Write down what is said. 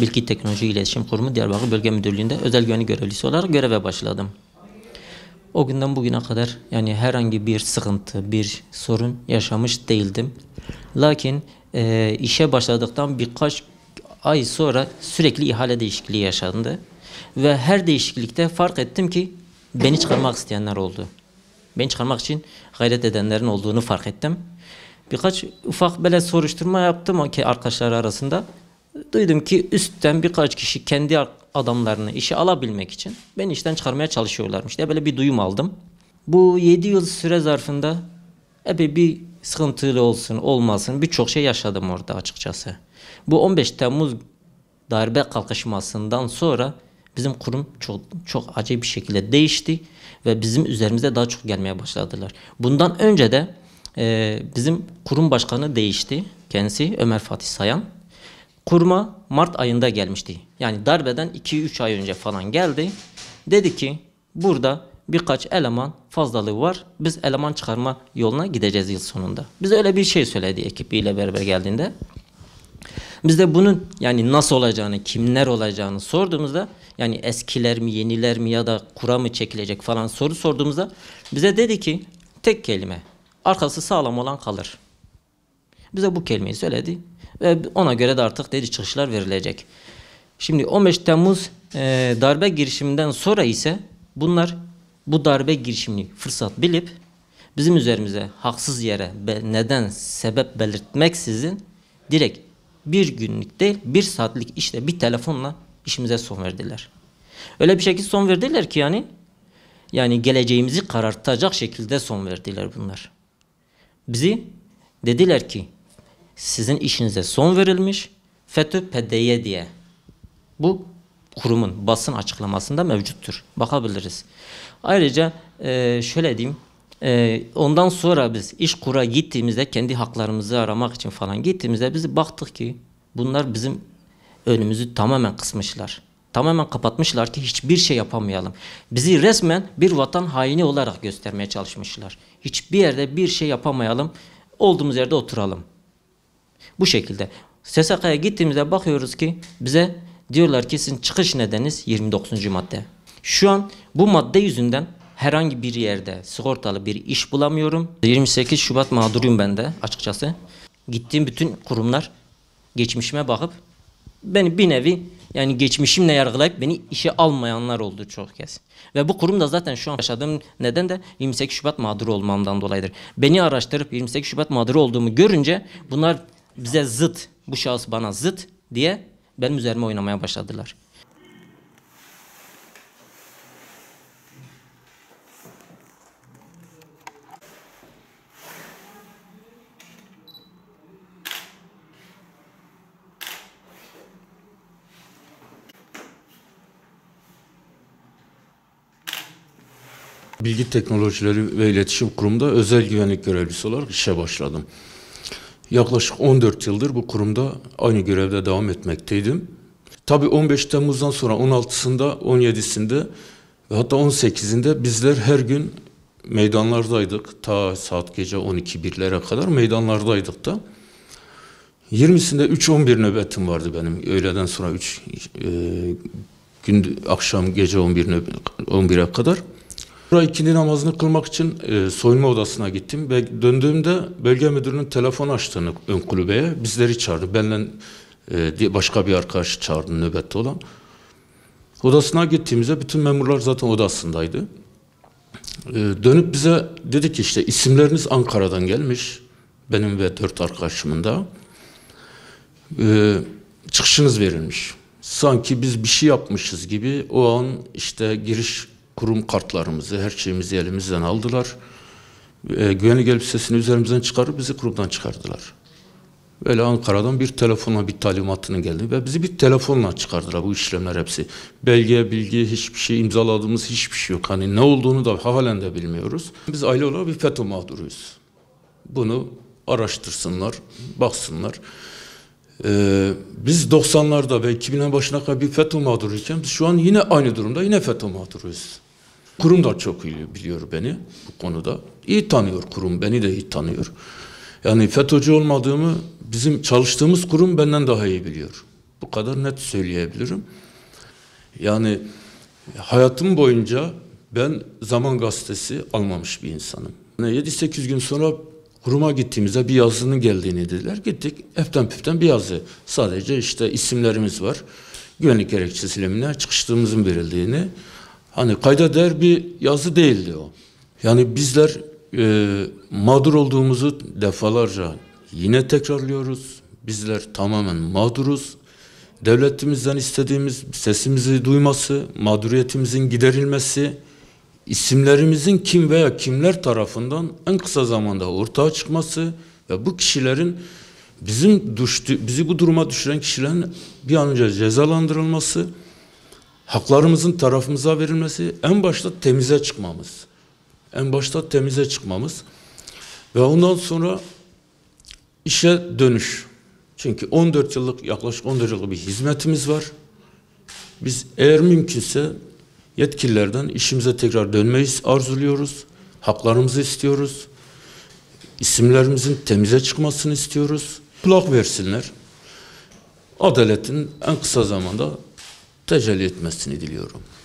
Bilgi Teknoloji İletişim Kurumu Diyarbakır Bölge Müdürlüğü'nde özel güvenlik görevlisi olarak göreve başladım. O günden bugüne kadar yani herhangi bir sıkıntı, bir sorun yaşamış değildim. Lakin işe başladıktan birkaç ay sonra sürekli ihale değişikliği yaşandı. Ve her değişiklikte fark ettim ki beni çıkarmak isteyenler oldu. Beni çıkarmak için gayret edenlerin olduğunu fark ettim. Birkaç ufak böyle soruşturma yaptım arkadaşlar arasında. Duydum ki üstten birkaç kişi kendi adamlarını işe alabilmek için beni işten çıkarmaya çalışıyorlarmış diye böyle bir duyum aldım. Bu 7 yıl süre zarfında epey bir sıkıntılı olsun olmasın birçok şey yaşadım orada açıkçası. Bu 15 Temmuz darbe kalkışmasından sonra bizim kurum çok acayip bir şekilde değişti ve bizim üzerimize daha çok gelmeye başladılar. Bundan önce de bizim kurum başkanı değişti. Kendisi Ömer Fatih Sayan. Kuruma Mart ayında gelmişti. Yani darbeden 2-3 ay önce falan geldi. Dedi ki burada birkaç eleman fazlalığı var. Biz eleman çıkarma yoluna gideceğiz yıl sonunda. Bize öyle bir şey söyledi ekibiyle beraber geldiğinde. Biz de bunun yani nasıl olacağını, kimler olacağını sorduğumuzda yani eskiler mi, yeniler mi ya da kura mı çekilecek falan soru sorduğumuzda bize dedi ki tek kelime, arkası sağlam olan kalır. Bize bu kelimeyi söyledi ve ona göre de artık dedi çıkışlar verilecek. Şimdi 15 Temmuz darbe girişiminden sonra ise bunlar bu darbe girişimini fırsat bilip bizim üzerimize haksız yere neden sebep belirtmeksizin direkt bir günlük değil bir saatlik işte bir telefonla işimize son verdiler. Öyle bir şekilde son verdiler ki yani geleceğimizi karartacak şekilde son verdiler bunlar. Bizi dediler ki sizin işinize son verilmiş FETÖ-PDY diye. Bu kurumun basın açıklamasında mevcuttur. Bakabiliriz. Ayrıca şöyle diyeyim. Ondan sonra biz İşkur'a gittiğimizde kendi haklarımızı aramak için falan gittiğimizde biz baktık ki bunlar bizim önümüzü tamamen kısmışlar. Tamamen kapatmışlar ki hiçbir şey yapamayalım. Bizi resmen bir vatan haini olarak göstermeye çalışmışlar. Hiçbir yerde bir şey yapamayalım. Olduğumuz yerde oturalım. Bu şekilde. SSK'ya gittiğimizde bakıyoruz ki bize diyorlar ki sizin çıkış nedeniniz 29. madde. Şu an bu madde yüzünden herhangi bir yerde sigortalı bir iş bulamıyorum. 28 Şubat mağduruyum ben de açıkçası. Gittiğim bütün kurumlar geçmişime bakıp beni bir nevi yani geçmişimle yargılayıp beni işe almayanlar oldu çok kez. Ve bu kurum da zaten şu an yaşadığım neden de 28 Şubat mağduru olmamdan dolayıdır. Beni araştırıp 28 Şubat mağduru olduğumu görünce bunlar bize zıt, bu şahıs bana zıt diye benim üzerime oynamaya başladılar. Bilgi Teknolojileri ve İletişim Kurumu'nda özel güvenlik görevlisi olarak işe başladım. Yaklaşık 14 yıldır bu kurumda aynı görevde devam etmekteydim. Tabii 15 Temmuz'dan sonra 16'sında, 17'sinde ve hatta 18'inde bizler her gün meydanlardaydık. Ta saat gece 12-1'lere kadar meydanlardaydık da. 20'sinde 3-11 nöbetim vardı benim. Öğleden sonra akşam gece 11'e kadar. Sonra ikindi namazını kılmak için soyunma odasına gittim ve döndüğümde bölge müdürünün telefon açtığını ön kulübeye bizleri çağırdı. Benden başka bir arkadaşı çağırdı nöbette olan. Odasına gittiğimizde bütün memurlar zaten odasındaydı. Dönüp bize dedi ki işte isimleriniz Ankara'dan gelmiş. Benim ve 4 arkadaşımın da. Çıkışınız verilmiş. Sanki biz bir şey yapmışız gibi o an işte giriş kurum kartlarımızı, her şeyimizi elimizden aldılar. Güvenlik elbisesini üzerimizden çıkarıp bizi kurumdan çıkardılar. Böyle Ankara'dan bir telefonla bir talimatının geldi ve bizi bir telefonla çıkardılar bu işlemler hepsi. Belge, bilgi, hiçbir şey imzaladığımız hiçbir şey yok. Hani ne olduğunu da halen de bilmiyoruz. Biz aile olarak bir FETÖ mağduruyuz. Bunu araştırsınlar, baksınlar. Biz 90'larda ve 2000'lerin başına kadar bir FETÖ mağduruyken biz şu an yine aynı durumda, yine FETÖ mağduruyuz. Kurum da çok iyi biliyor beni bu konuda. İyi tanıyor kurum, beni de iyi tanıyor. Yani FETÖ'cü olmadığımı bizim çalıştığımız kurum benden daha iyi biliyor. Bu kadar net söyleyebilirim. Yani hayatım boyunca ben Zaman Gazetesi almamış bir insanım. 7-8 gün sonra kuruma gittiğimizde bir yazının geldiğini dediler. Gittik, hepten püften bir yazı. Sadece işte isimlerimiz var. Güvenlik gerekçesiyle çıkıştığımızın verildiğini. Hani kayda değer bir yazı değildi o. Yani bizler mağdur olduğumuzu defalarca yine tekrarlıyoruz. Bizler tamamen mağduruz. Devletimizden istediğimiz sesimizi duyması, mağduriyetimizin giderilmesi, isimlerimizin kim veya kimler tarafından en kısa zamanda ortaya çıkması ve bu kişilerin bizi bu duruma düşüren kişilerin bir an önce cezalandırılması, haklarımızın tarafımıza verilmesi, en başta temize çıkmamız. En başta temize çıkmamız ve ondan sonra işe dönüş. Çünkü yaklaşık 14 yıllık bir hizmetimiz var. Biz eğer mümkünse yetkililerden işimize tekrar dönmeyi arzuluyoruz. Haklarımızı istiyoruz. İsimlerimizin temize çıkmasını istiyoruz. Kulak versinler. Adaletin en kısa zamanda tecelli etmesini diliyorum.